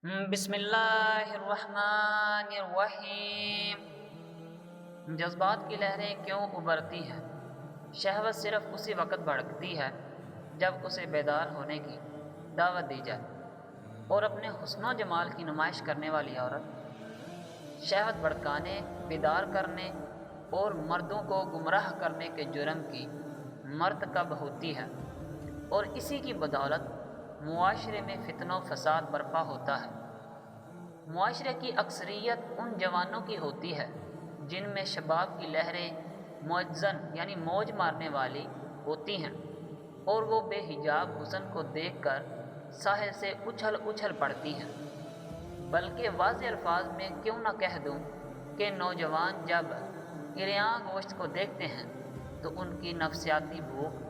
بسم اللہ الرحمن الرحیم۔ جذبات کی لہریں کیوں ابھرتی ہیں؟ شہوت صرف اسی وقت بھڑکتی ہے جب اسے بیدار ہونے کی دعوت دی جائے، اور اپنے حسن و جمال کی نمائش کرنے والی عورت شہوت بھڑکانے، بیدار کرنے اور مردوں کو گمراہ کرنے کے جرم کی مرتکب ہوتی ہے، اور اسی کی بدولت معاشرے میں فتنہ و فساد برپا ہوتا ہے۔ معاشرے کی اکثریت ان جوانوں کی ہوتی ہے جن میں شباب کی لہریں موجزن یعنی موج مارنے والی ہوتی ہیں، اور وہ بے حجاب حسن کو دیکھ کر ساحل سے اچھل اچھل پڑتی ہیں۔ بلکہ واضح الفاظ میں کیوں نہ کہہ دوں کہ نوجوان جب عریاں گوشت کو دیکھتے ہیں تو ان کی نفسیاتی بھوک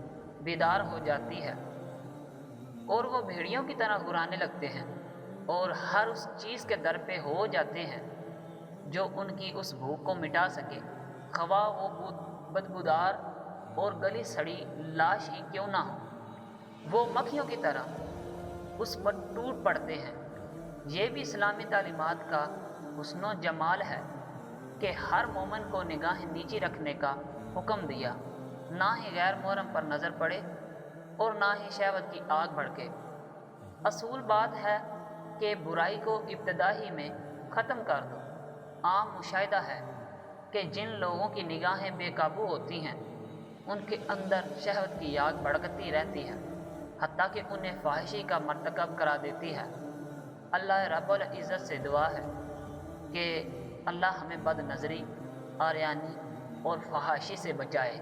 بیدار ہو جاتی ہے، اور وہ بھیڑیوں کی طرح گھرانے لگتے ہیں اور ہر اس چیز کے در پہ ہو جاتے ہیں جو ان کی اس بھوک کو مٹا سکے، خواہ وہ بدبودار اور گلی سڑی لاش ہی کیوں نہ ہو۔ وہ مکھیوں کی طرح اس پر ٹوٹ پڑتے ہیں۔ یہ بھی اسلامی تعلیمات کا حسن و جمال ہے کہ ہر مومن کو نگاہیں نیچی رکھنے کا حکم دیا، نہ ہی غیر محرم پر نظر پڑے اور نہ ہی شہوت کی آگ بھڑکے۔ اصول بات ہے کہ برائی کو ابتدائی میں ختم کر دو۔ عام مشاہدہ ہے کہ جن لوگوں کی نگاہیں بے قابو ہوتی ہیں ان کے اندر شہوت کی آگ بھڑکتی رہتی ہے، حتیٰ کہ انہیں فحاشی کا مرتکب کرا دیتی ہے۔ اللہ رب العزت سے دعا ہے کہ اللہ ہمیں بد نظری، عریانی اور فحاشی سے بچائے،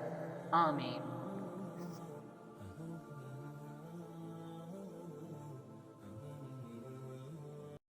آمین۔